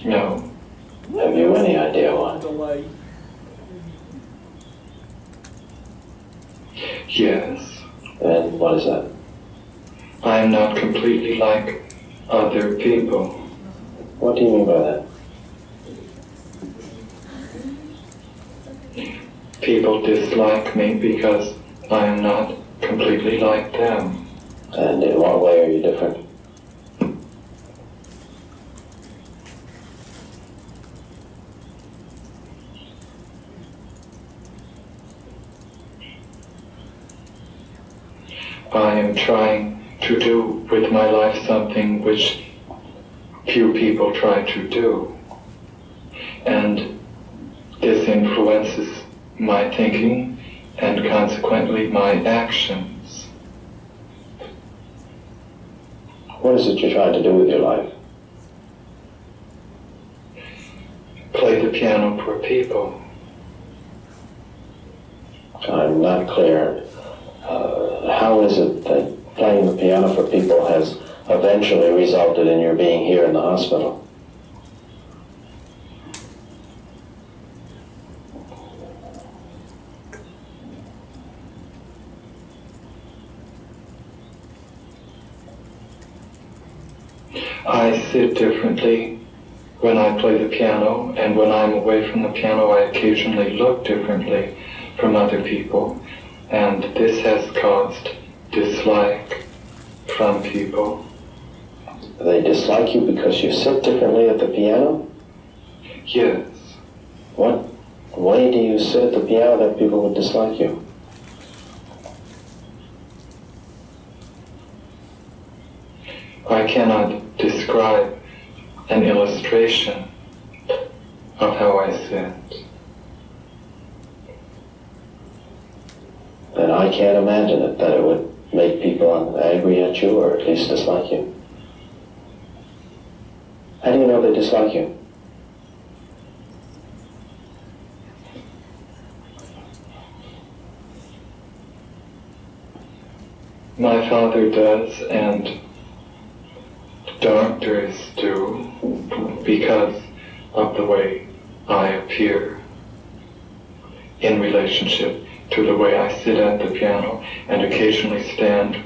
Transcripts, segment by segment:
No. Have you any idea why? Delay. Yes. And what is that? I am not completely like other people. What do you mean by that? People dislike me because I am not completely like them. And in what way are you different? I am trying to do with my life something which few people try to do. And this influences my thinking and consequently my actions. What is it you're trying to do with your life? Play the piano for people. I'm not clear. How is it that playing the piano for people has eventually resulted in your being here in the hospital? I sit differently when I play the piano, and when I'm away from the piano I occasionally look differently from other people, and this has caused dislike from people. They dislike you because you sit differently at the piano? Yes. What way do you sit at the piano that people would dislike you? I cannot describe an illustration of how I sit. Then I can't imagine it, that it would make people angry at you or at least dislike you. How do you know they dislike you? My father does, and doctors do, because of the way I appear in relationship to the way I sit at the piano and occasionally stand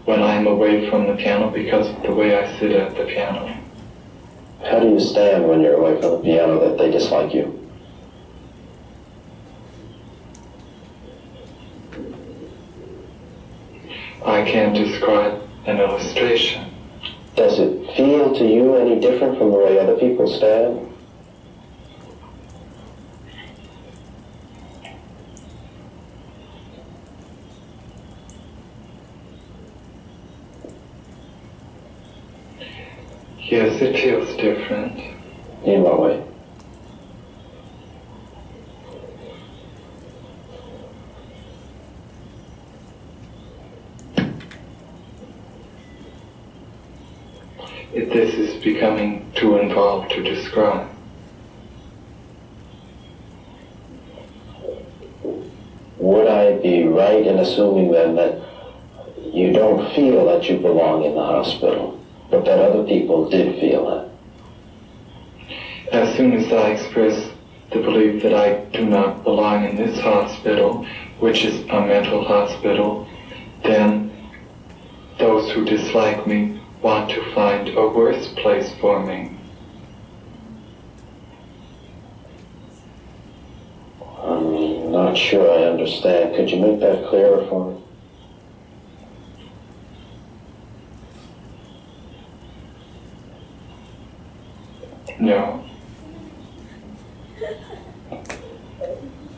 when I'm away from the piano because of the way I sit at the piano. How do you stand when you're away from the piano that they dislike you? I can't describe an illustration. Does it feel to you any different from the way other people stand? Yes, it feels different. In what way? This is becoming too involved to describe. Would I be right in assuming then that you don't feel that you belong in the hospital, but that other people did feel that? As soon as I express the belief that I do not belong in this hospital, which is a mental hospital, then those who dislike me want to find a worse place for me. I'm not sure I understand. Could you make that clearer for me? No.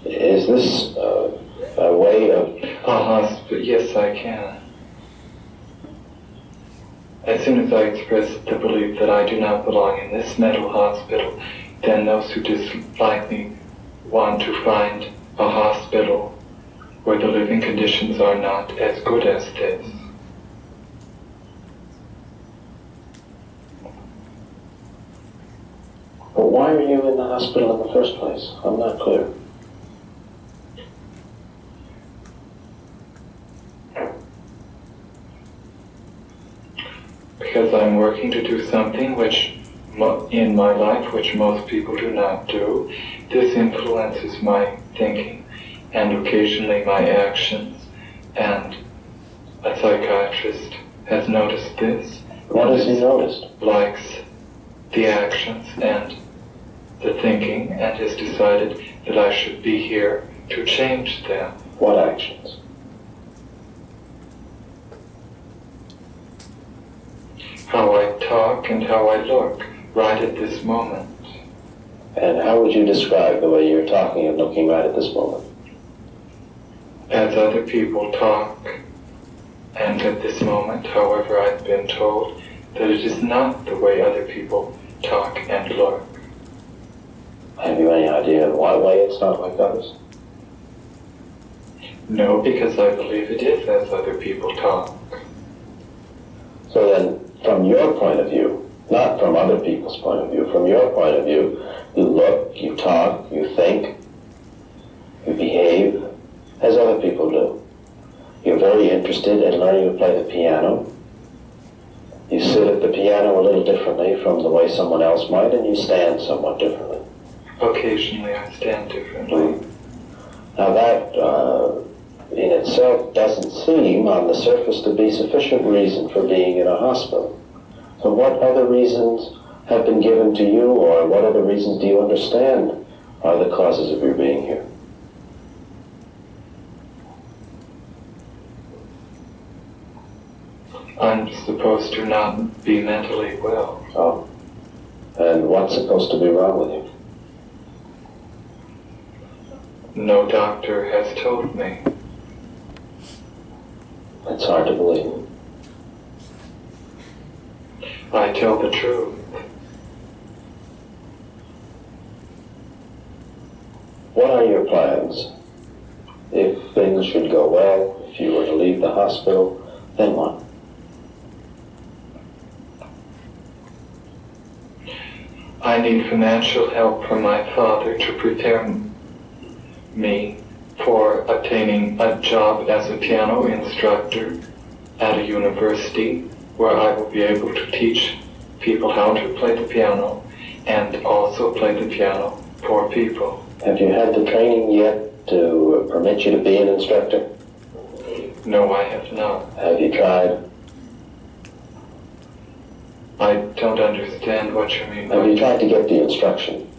Is this a way of... A hospital? Yes, I can. As soon as I express the belief that I do not belong in this mental hospital, then those who dislike me want to find a hospital where the living conditions are not as good as this. But why are you in the hospital in the first place? I'm not clear. Because I'm working to do something which in my life, which most people do not do. This influences my thinking and occasionally my actions, and a psychiatrist has noticed this. What has he noticed? Likes the actions and the thinking, and has decided that I should be here to change them. What actions? How I talk and how I look right at this moment. And how would you describe the way you're talking and looking right at this moment? As other people talk, and at this moment, however, I've been told that it is not the way other people talk and look. Have you any idea in what way it's not like others? No, because I believe it is as other people talk. So then, from your point of view, not from other people's point of view, from your point of view, you look, you talk, you think, you behave as other people do. You're very interested in learning to play the piano. You sit at the piano a little differently from the way someone else might, and you stand somewhat differently. Occasionally I stand differently. Now that, in itself, doesn't seem on the surface to be sufficient reason for being in a hospital. So what other reasons have been given to you, or what other reasons do you understand are the causes of your being here? I'm supposed to not be mentally well. Oh. And what's supposed to be wrong with you? No doctor has told me. It's hard to believe. I tell the truth. What are your plans? If things should go well, if you were to leave the hospital, then what? I need financial help from my father to prepare me for obtaining a job as a piano instructor at a university where I will be able to teach people how to play the piano and also play the piano for people. Have you had the training yet to permit you to be an instructor? No, I have not. Have you tried? I don't understand what you mean by Have you tried to get the instruction?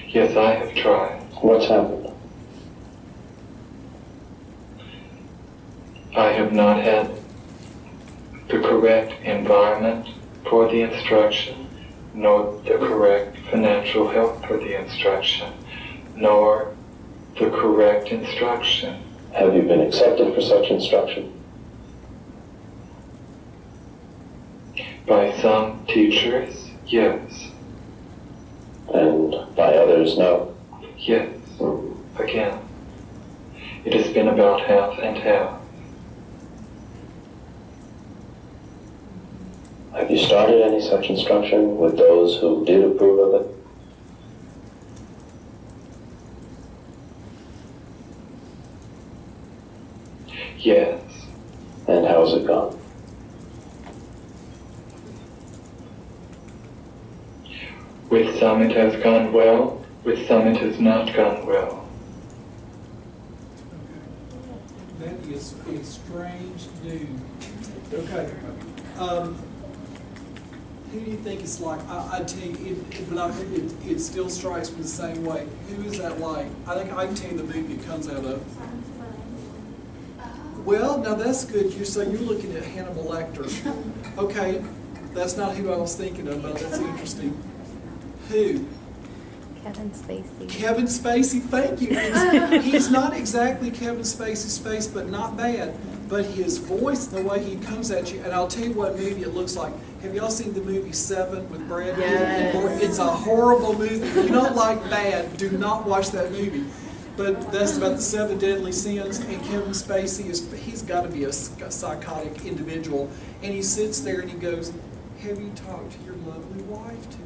Yes, I have tried. What's happened? I have not had the correct environment for the instruction, nor the correct financial help for the instruction, nor the correct instruction. Have you been accepted for such instruction? By some teachers, yes. And by others, no? Yes. Again, it has been about half and half. Have you started any such instruction with those who did approve of it? Yes. And how's it gone? With some it has gone well, with some it has not gone well. That is a strange dude. Okay. Who do you think it's like? I tell you, it still strikes me the same way. Who is that like? I think I can tell you the movie it comes out of. Well, now that's good. So you're looking at Hannibal Lecter. Okay, that's not who I was thinking of, but that's interesting. Who? Kevin Spacey. Kevin Spacey, thank you. He's not exactly Kevin Spacey's face, but not bad. But his voice, the way he comes at you, and I'll tell you what movie it looks like. Have y'all seen the movie Seven with Brad Pitt? Yes. It's a horrible movie. If you don't like bad, do not watch that movie. But that's about the 7 deadly sins, and Kevin Spacey, he's got to be a psychotic individual. And he sits there and he goes, have you talked to your lovely wife today?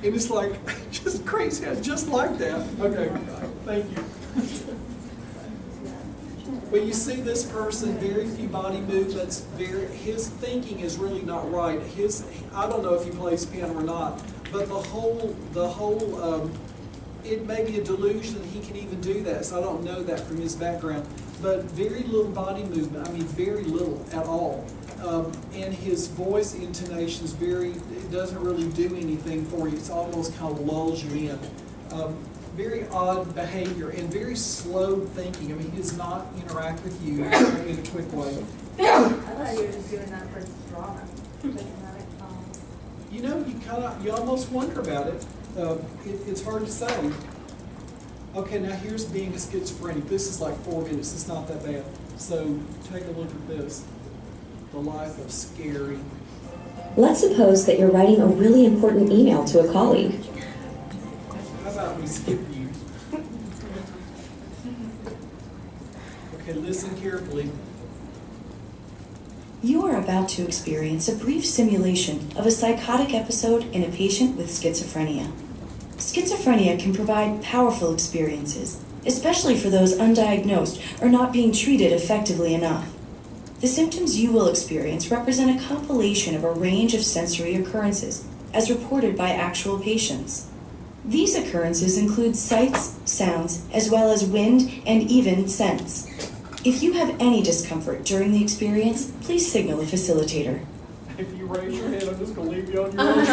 And it's like, just crazy, just like that. Okay, thank you. But you see this person, very few body movements, his thinking is really not right. I don't know if he plays piano or not, but it may be a delusion that he can even do that, so I don't know that from his background. But very little body movement, I mean very little at all. And his voice intonation is it doesn't really do anything for you. It's almost kind of lulls you in. Very odd behavior and very slow thinking. I mean, he does not interact with you in a quick way. I thought you were just doing that for drama. You know, you almost wonder about it. It's hard to say. Okay, now here's being a schizophrenic. This is like 4 minutes. It's not that bad. So take a look at this. The life of Scary. Let's suppose that you're writing a really important email to a colleague. How about we skip you? Okay, listen carefully. You are about to experience a brief simulation of a psychotic episode in a patient with schizophrenia. Schizophrenia can provide powerful experiences, especially for those undiagnosed or not being treated effectively enough. The symptoms you will experience represent a compilation of a range of sensory occurrences, as reported by actual patients. These occurrences include sights, sounds, as well as wind and even scents. If you have any discomfort during the experience, please signal a facilitator. If you raise your hand, I'm just going to leave you on your own.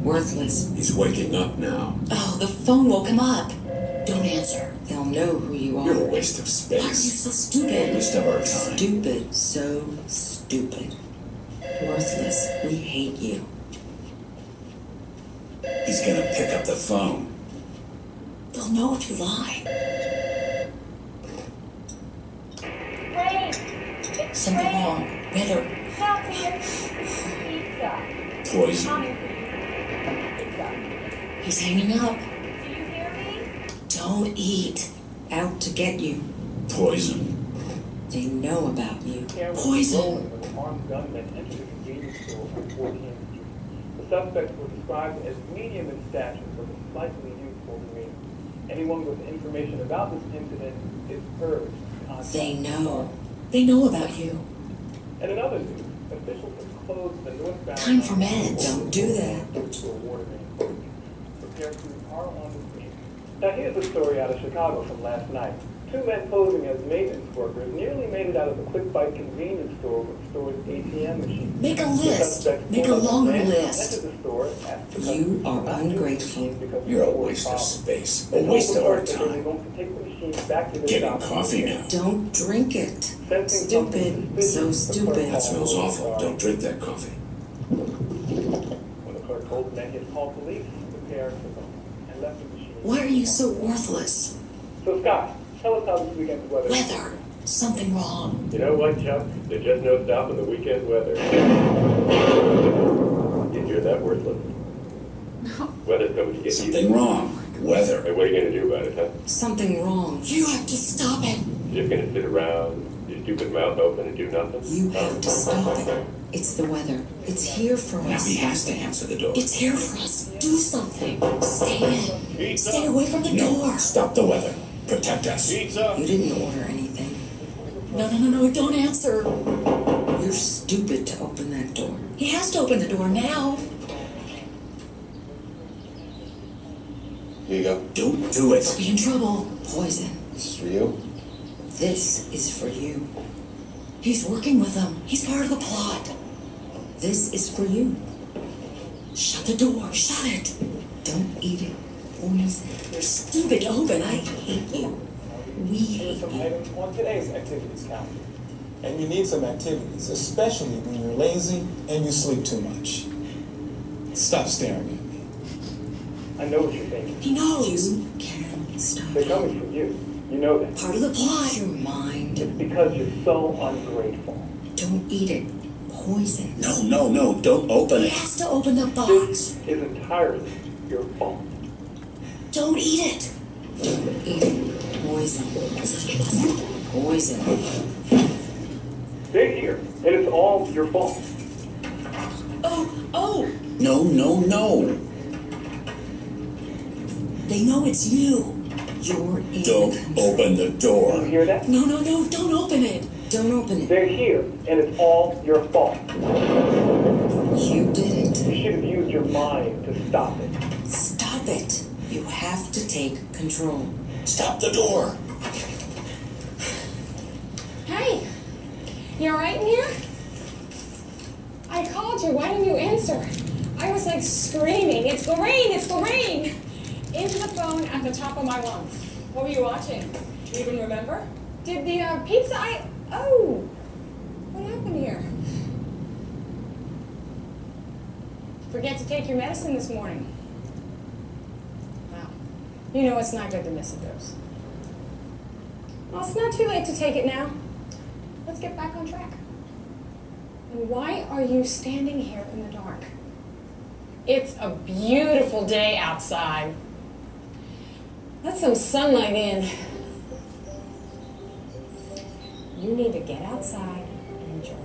Worthless. He's waking up now. Oh, the phone woke him up. Don't answer. They'll know who you are. You're a waste of Why are you space. so stupid? Waste of our time. Stupid. So stupid. Worthless. We hate you. He's gonna pick up the phone. They'll know if you lie. Rain! It's Something rain! wrong. Weather. Not here. Pizza. Poison. Coming for you. Pizza. He's hanging up. Do you hear me? Don't eat. Out to get you. Poison. They know about you. Poison. When an armed gunman entered a convenience store on 14th Street. The suspects were described as medium in stature with a slightly youthful demeanor. Anyone with information about this incident is urged to contact They know. They know about you. And in other news, officials have closed the northbound... Time for meds. Don't do that. ...to a water main. Prepared crews are on the scene. Now here's a story out of Chicago from last night. Two men posing as maintenance workers nearly made it out of a quick bite convenience store with the store's ATM machine. Make a The list. suspects Make a pulled up longer van, list. entered the store, asked the You customer are not to use the ungrateful. machine because You're a there were waste of problems. space. They A told waste the of our clerk that they were time. going to take the machine back to the Getting shop. coffee now. Don't drink it. Sensing something Stupid. So suspicious, the stupid. clerk That smells called awful. the Don't drink that coffee. When the clerk told the man he had called police, the pair took off and left the machine. Why are you so worthless? So Scott, tell us how this weekend's weather is. Weather. Something wrong. You know what, Chuck? There's just no stopping the weekend weather. You hear that, worthless? Weather's coming to get you. Something wrong. Weather. Hey, what are you going to do about it, huh? Something wrong. You have to stop it. You're just going to sit around, your stupid mouth open and do nothing? You have to stop it. It's the weather. It's here for Now us. he has to answer the door. It's here for us. Do something. Stay in. Stay away from the No, door. stop the weather. Protect us. You didn't order anything. No, don't answer. You're stupid to open that door. He has to open the door now. Here you go. Don't do it. Be in trouble. Poison. This is for you. This is for you. He's working with them. He's part of the plot. This is for you. Shut the door. Shut it. Don't eat it. poison. You're stupid, open. I hate you. We Here are hate some you. items on today's activities calendar. And you need some activities, especially when you're lazy and you sleep too much. Stop staring at me. I know what you're thinking. He knows. You can stop. They're coming for you. You know that. Part of the plot. Use your mind. It's because you're so ungrateful. Don't eat it. Poison. No, don't open He it. has to open the box. This is entirely your fault. Don't eat it. Don't eat it. Poison. Poison. They're here, and it's all your fault. Oh! No. They know it's you. You're in Don't control. open the You door. hear that? No, don't open it. Don't open it. They're here, and it's all your fault. You did it. You should have used your mind to stop it. Stop it. You have to take control. Stop the door. Hey, you all right in here? I called you. Why didn't you answer? I was like screaming, "It's Lorraine! It's Lorraine!" into the phone at the top of my lungs. What were you watching? Do you even remember? Did the pizza Oh! What happened here? Forget to take your medicine this morning. Wow. You know it's not good to miss a dose. Well, it's not too late to take it now. Let's get back on track. And why are you standing here in the dark? It's a beautiful day outside. Let some sunlight in. You need to get outside and enjoy it.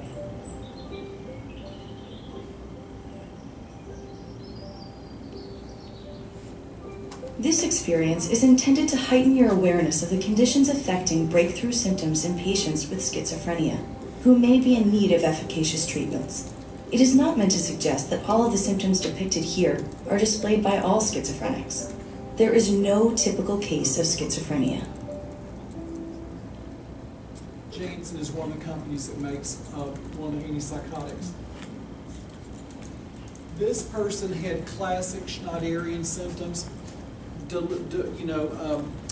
This experience is intended to heighten your awareness of the conditions affecting breakthrough symptoms in patients with schizophrenia, who may be in need of efficacious treatments. It is not meant to suggest that all of the symptoms depicted here are displayed by all schizophrenics. There is no typical case of schizophrenia. Janssen is one of the companies that makes one of the antipsychotics. This person had classic Schneiderian symptoms,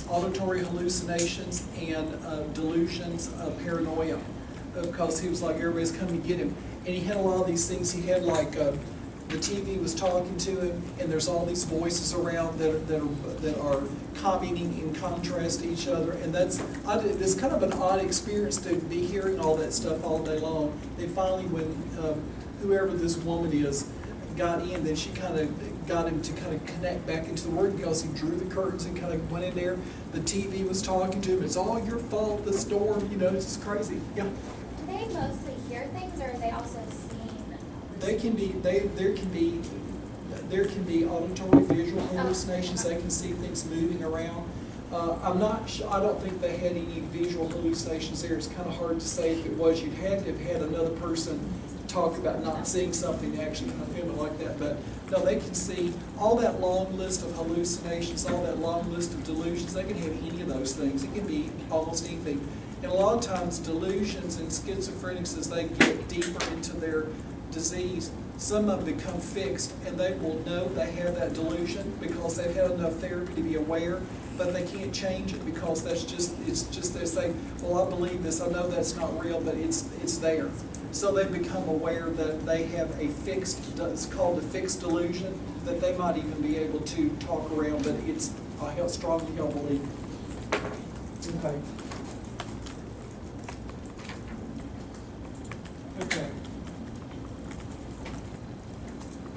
auditory hallucinations and delusions of paranoia, because he was like, everybody's coming to get him. And he had a lot of these things. He had like the TV was talking to him, and there's all these voices around that are commenting in contrast to each other. And it's kind of an odd experience to be hearing all that stuff all day long. They finally, when whoever this woman is got in, then she kind of got him to kind of connect back into the word, because he drew the curtains and kind of went in there. The TV was talking to him. It's all your fault, the storm, it's just crazy. Yeah. Do they mostly hear things, or are they also seeing? There can be auditory visual hallucinations. They can see things moving around. I'm not sure. I don't think they had any visual hallucinations there. It's kind of hard to say if it was. You'd had to have had another person talk about not seeing something to actually kind of film it like that. But no, they can see all that long list of hallucinations, all that long list of delusions. They can have any of those things. It can be almost anything. And a lot of times delusions and schizophrenics, as they get deeper into their disease, some of them become fixed, and they will know they have that delusion because they've had enough therapy to be aware, but they can't change it because it's just they say, well, I believe this, I know that's not real, but it's there. So they become aware that they have it's called a fixed delusion, that they might even be able to talk around, but I strongly don't believe. Okay. Okay.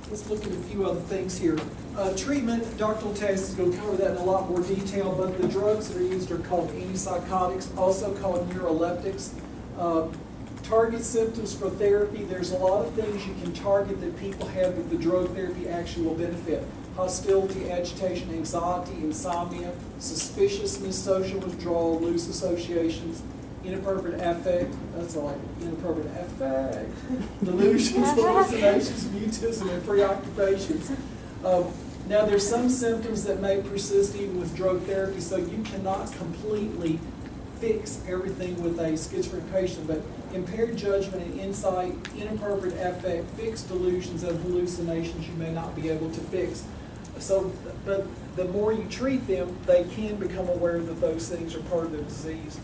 Let's look at a few other things here. Treatment, Dr. Latas is going to cover that in a lot more detail, but the drugs that are used are called antipsychotics, also called neuroleptics. Target symptoms for therapy, there's a lot of things you can target that people have that the drug therapy actually will benefit. Hostility, agitation, anxiety, insomnia, suspiciousness, social withdrawal, loose associations, inappropriate affect, that's like inappropriate affect, delusions, hallucinations, mutism, and preoccupations. Now there's some symptoms that may persist even with drug therapy, so you cannot completely fix everything with a schizophrenic patient, but impaired judgment and insight, inappropriate affect, fixed delusions and hallucinations you may not be able to fix. So, but the more you treat them, they can become aware that those things are part of their disease.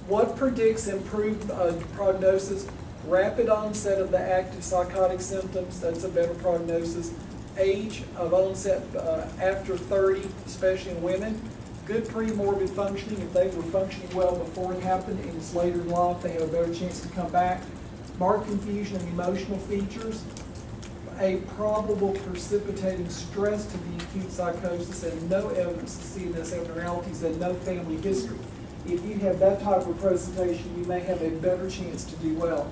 What predicts improved prognosis? Rapid onset of the active psychotic symptoms, that's a better prognosis. Age of onset after 30, especially in women. Good pre-morbid functioning. If they were functioning well before it happened and it's later in life, they have a better chance to come back. Marked confusion of emotional features. A probable precipitating stress to the acute psychosis and no evidence of CNS abnormalities and no family history. If you have that type of presentation, you may have a better chance to do well.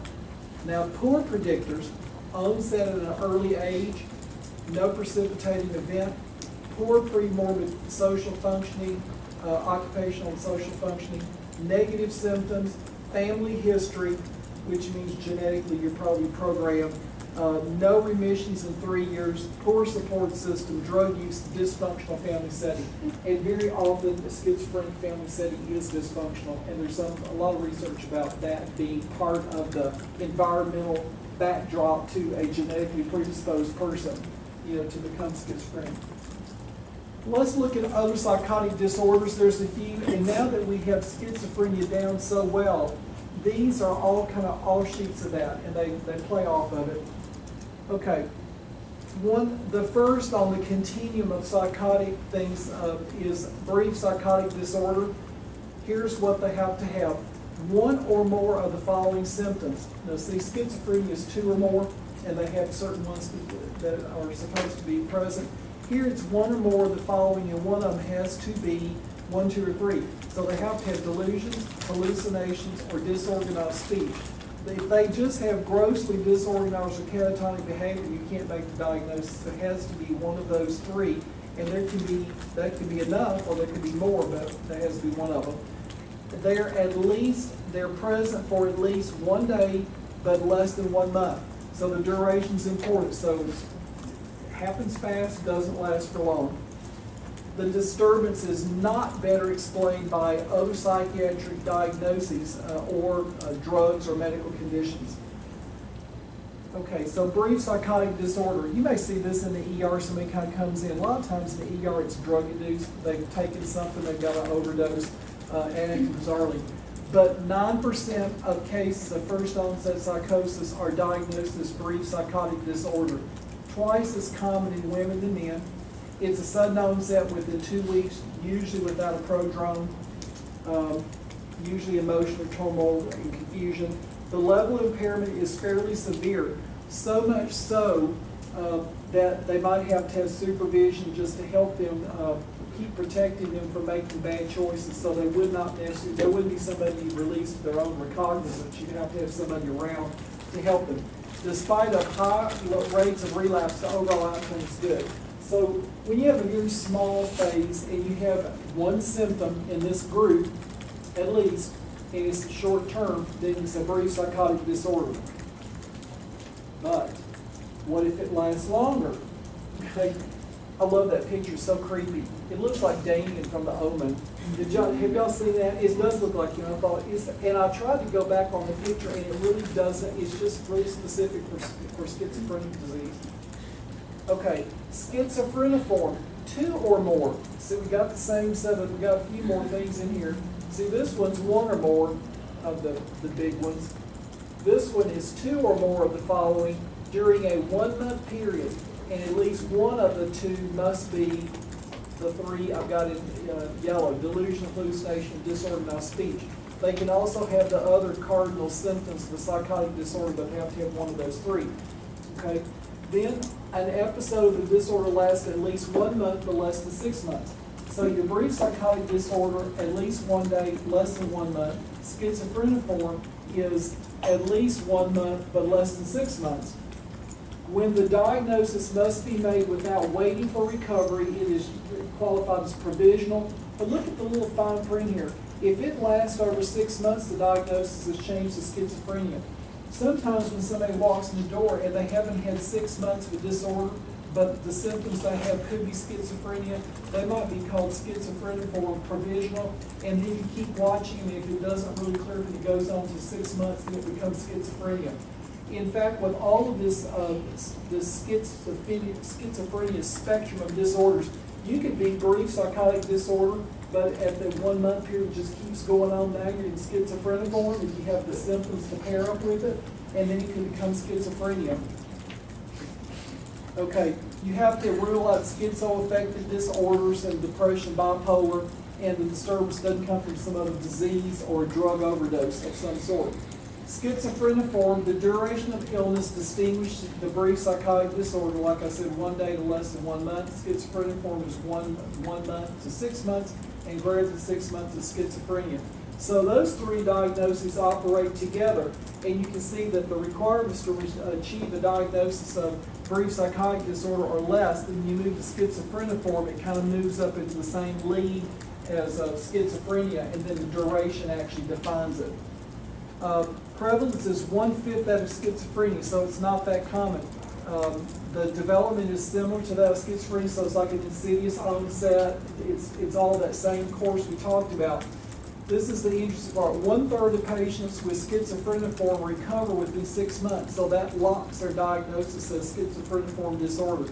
Now, poor predictors, onset at an early age, no precipitating event, poor pre-morbid social functioning, occupational and social functioning, negative symptoms, family history, which means genetically you're probably programmed, no remissions in 3 years, poor support system, drug use, dysfunctional family setting. And very often the schizophrenic family setting is dysfunctional, and there's a lot of research about that being part of the environmental backdrop to a genetically predisposed person, to become schizophrenic. Let's look at other psychotic disorders. There's a few, and now that we have schizophrenia down so well, these are all kind of offshoots of that, and they play off of it. Okay, the first on the continuum of psychotic things is brief psychotic disorder. Here's what they have to have. One or more of the following symptoms. Now see, schizophrenia is 2 or more, and they have certain ones that are supposed to be present. Here it's 1 or more of the following, and one of them has to be 1, 2, or 3. So they have to have delusions, hallucinations, or disorganized speech. If they just have grossly disorganized or catatonic behavior, you can't make the diagnosis. It has to be one of those 3, and that can be enough, or there could be more, but that has to be one of them. They're present for at least 1 day, but less than 1 month. So the duration is important. So it happens fast, doesn't last for long. The disturbance is not better explained by other psychiatric diagnoses or drugs or medical conditions. Okay, so brief psychotic disorder. You may see this in the ER. Somebody kind of comes in. A lot of times in the ER it's drug-induced. They've taken something, they've got an overdose, and acting bizarrely. But 9% of cases of first onset psychosis are diagnosed as brief psychotic disorder. Twice as common in women than men. It's a sudden onset within 2 weeks, usually without a prodrome, usually emotional turmoil and confusion. The level of impairment is fairly severe, so much so that they might have to have supervision just to help them keep protecting them from making bad choices, so they would not necessarily, there wouldn't be somebody released their own recognizance. You'd have to have somebody around to help them. Despite of high rates of relapse, the overall outcome is good. So when you have a very small phase and you have 1 symptom in this group, at least, and it's short term, then it's a brief psychotic disorder. But what if it lasts longer? Okay. I love that picture, it's so creepy. It looks like Damien from The Omen. Have y'all seen that? It does look like him. I thought, and I tried to go back on the picture, and it really doesn't. It's just really specific for schizophrenic disease. Okay, schizophreniform, 2 or more. See, we got the same set of, we got a few more things in here. See, this one's 1 or more of the big ones. This one is 2 or more of the following during a 1-month period, and at least one of the 2 must be the 3 I've got in yellow: delusion, hallucination, disorganized speech. They can also have the other cardinal symptoms of the psychotic disorder, but they have to have one of those 3. Okay. Then an episode of the disorder lasts at least 1 month, but less than 6 months. So your brief psychotic disorder, at least 1 day, less than 1 month. Schizophreniform is at least 1 month, but less than 6 months. When the diagnosis must be made without waiting for recovery, it is qualified as provisional. But look at the little fine print here. If it lasts over 6 months, the diagnosis is changed to schizophrenia. Sometimes when somebody walks in the door and they haven't had 6 months of a disorder, but the symptoms they have could be schizophrenia, they might be called schizophreniform provisional, and then you keep watching, and if it doesn't really clear, if it goes on to 6 months, then it becomes schizophrenia. In fact, with all of this schizophrenia spectrum of disorders, you could be brief psychotic disorder, but at the 1 month period just keeps going on. Now you're in schizophreniform if you have the symptoms to pair up with it, and then you can become schizophrenia. Okay, you have to rule out schizoaffective disorders and depression, bipolar, and the disturbance doesn't come from some other disease or a drug overdose of some sort. Schizophreniform, the duration of illness distinguishes the brief psychotic disorder, like I said, 1 day to less than 1 month. Schizophreniform is one month to 6 months, and greater than 6 months is schizophrenia. So those three diagnoses operate together, and you can see that the requirements to achieve a diagnosis of brief psychotic disorder or less, then you move to schizophreniform, it kind of moves up into the same league as schizophrenia, and then the duration actually defines it. Prevalence is 1/5 that of schizophrenia, so it's not that common. The development is similar to that of schizophrenia, so it's like an insidious onset. It's all that same course we talked about. This is the interesting part. 1/3 of patients with schizophreniform recover within 6 months, so that locks their diagnosis as schizophreniform disorder.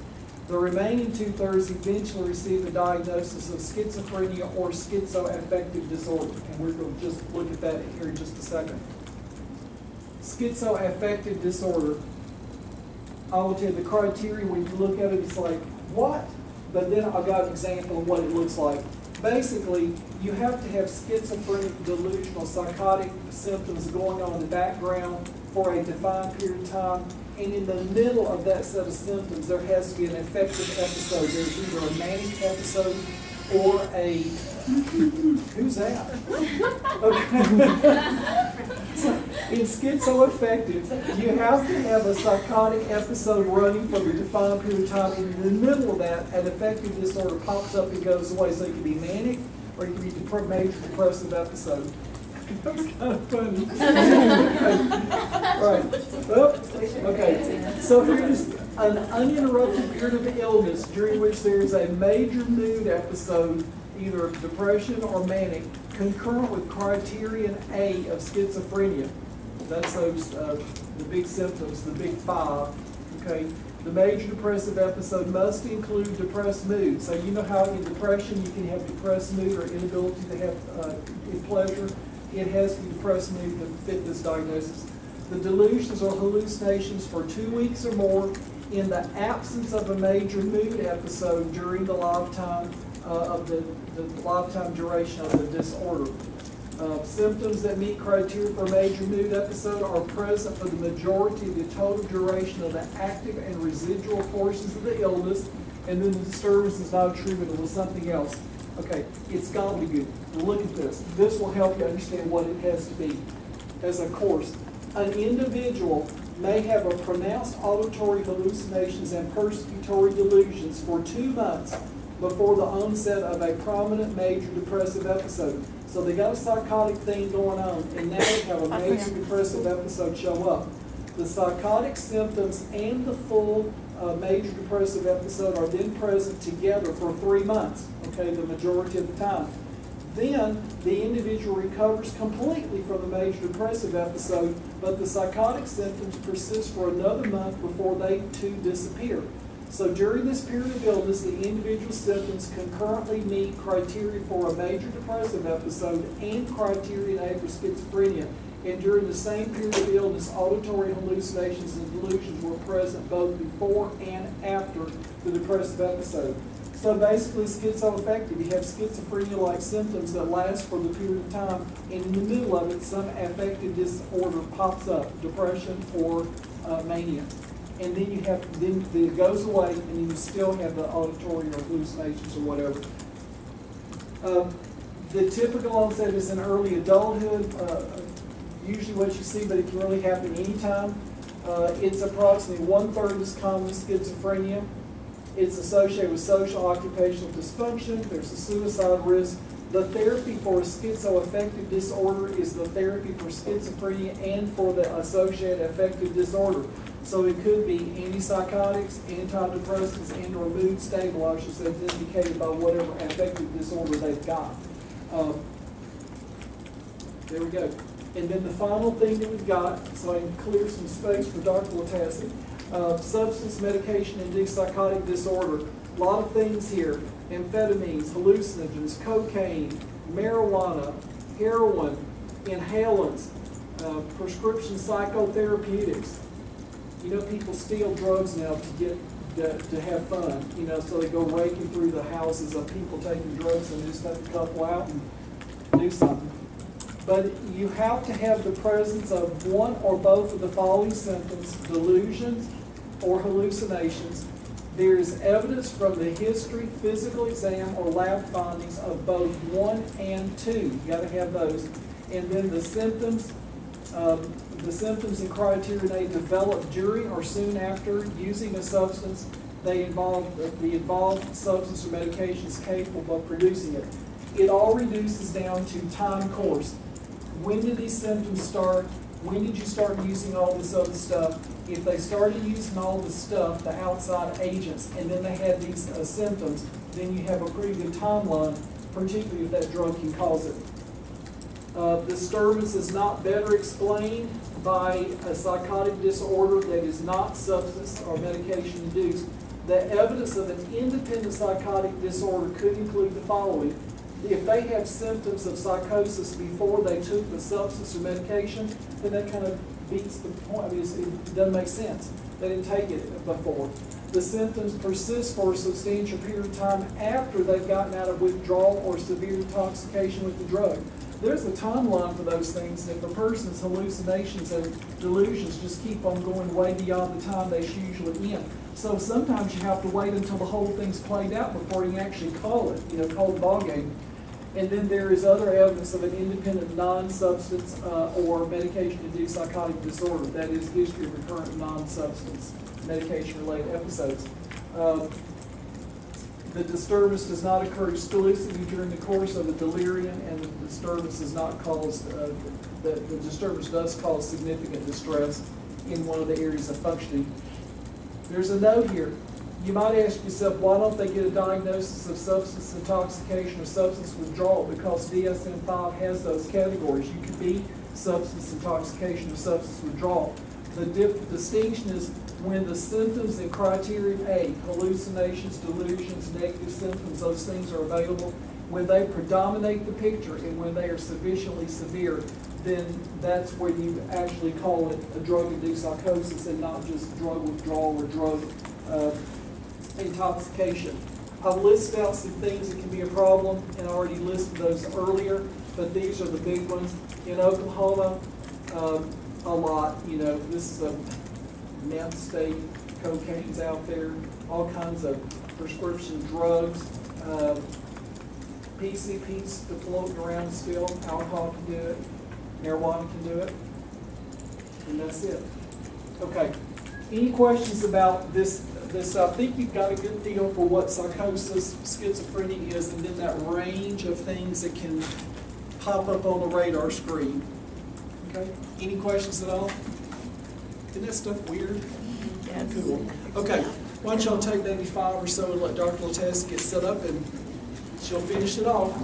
The remaining 2/3 eventually receive a diagnosis of schizophrenia or schizoaffective disorder, and we're going to just look at that here in just a second. Schizoaffective disorder. I will tell you the criteria when you look at it, it's like, what? But then I got an example of what it looks like. Basically, you have to have schizophrenic, delusional, psychotic symptoms going on in the background for a defined period of time. And in the middle of that set of symptoms, there has to be an affective episode. There's either a manic episode or a, who's that? Okay. So in schizoaffective, you have to have a psychotic episode running for the defined period of time. And in the middle of that, an affective disorder pops up and goes away. So it can be manic or it can be major depressive episode. That was kind of funny. Right. Okay. So here's an uninterrupted period of illness during which there is a major mood episode, either depression or manic, concurrent with criterion A of schizophrenia. That's those the big symptoms, the big five. Okay. The major depressive episode must include depressed mood. So you know how in depression you can have depressed mood or inability to have pleasure. It has to be depressed mood to fit this diagnosis. The delusions or hallucinations for 2 weeks or more in the absence of a major mood episode during the lifetime of the lifetime duration of the disorder. Symptoms that meet criteria for a major mood episode are present for the majority of the total duration of the active and residual portions of the illness, and then the disturbance is not attributable to something else. Okay, it's gobbledygook. Look at this. This will help you understand what it has to be as a course. An individual may have a pronounced auditory hallucinations and persecutory delusions for 2 months before the onset of a prominent major depressive episode. So they got a psychotic thing going on, and now they have a major depressive episode show up. The psychotic symptoms and the full major depressive episode are then present together for 3 months, okay, the majority of the time. Then the individual recovers completely from the major depressive episode, but the psychotic symptoms persist for another month before they too disappear. So during this period of illness, the individual symptoms concurrently meet criteria for a major depressive episode and criteria A for schizophrenia. And during the same period of illness, auditory hallucinations and delusions were present both before and after the depressive episode. So basically, schizoaffective, you have schizophrenia-like symptoms that last for the period of time, and in the middle of it, some affective disorder pops up, depression or mania. And then then it goes away, and then you still have the auditory or hallucinations or whatever. The typical onset is in early adulthood. Usually what you see, but it can really happen anytime. It's approximately 1/3 as common as schizophrenia. It's associated with social occupational dysfunction. There's a suicide risk. The therapy for a schizoaffective disorder is the therapy for schizophrenia and for the associated affective disorder. So it could be antipsychotics, antidepressants, and or mood stabilizers that's indicated by whatever affective disorder they've got. There we go. And then the final thing that we've got, so I can clear some space for Dr. Latassi, substance, medication, induced psychotic disorder. A lot of things here. Amphetamines, hallucinogens, cocaine, marijuana, heroin, inhalants, prescription psychotherapeutics. You know, people steal drugs now to have fun, you know, so they go raking through the houses of people taking drugs and just take a couple out and do something. But you have to have the presence of one or both of the following symptoms: delusions or hallucinations. There is evidence from the history, physical exam, or lab findings of both 1 and 2. You got to have those. And then the symptoms and criteria they develop during or soon after using a substance. The involved substance or medication is capable of producing it. It all reduces down to time course. When did these symptoms start? When did you start using all this other stuff? If they started using all this stuff, the outside agents, and then they had these symptoms, then you have a pretty good timeline, particularly if that drug can cause it. Disturbance is not better explained by a psychotic disorder that is not substance or medication induced. The evidence of an independent psychotic disorder could include the following. If they have symptoms of psychosis before they took the substance or medication, then that kind of beats the point. I mean, it doesn't make sense. They didn't take it before. The symptoms persist for a substantial period of time after they've gotten out of withdrawal or severe intoxication with the drug. There's a timeline for those things. If a person's hallucinations and delusions just keep on going way beyond the time they usually end. So sometimes you have to wait until the whole thing's played out before you can actually call it, call the ball game. And then there is other evidence of an independent non-substance or medication-induced psychotic disorder. That is history of recurrent non-substance medication-related episodes. The disturbance does not occur exclusively during the course of a delirium, and the disturbance does not cause, the disturbance does cause significant distress in one of the areas of functioning. There's a note here. You might ask yourself, why don't they get a diagnosis of substance intoxication or substance withdrawal? Because DSM-5 has those categories. You could be substance intoxication or substance withdrawal. The distinction is when the symptoms and criteria A, hallucinations, delusions, negative symptoms, those things are available. When they predominate the picture and when they are sufficiently severe, then that's where you actually call it a drug-induced psychosis and not just drug withdrawal or drug intoxication. I've listed out some things that can be a problem, and I already listed those earlier, but these are the big ones. In Oklahoma, a lot, this is a meth state, cocaine's out there, all kinds of prescription drugs, PCPs floating around still, alcohol can do it, marijuana can do it, and that's it. Okay, any questions about this? I think you've got a good feel for what psychosis, schizophrenia is, and then that range of things that can pop up on the radar screen. Okay, any questions at all? Isn't that stuff weird? Yes. Cool. Okay, why don't y'all take maybe 5 or so and let Dr. Latassi get set up and she'll finish it off.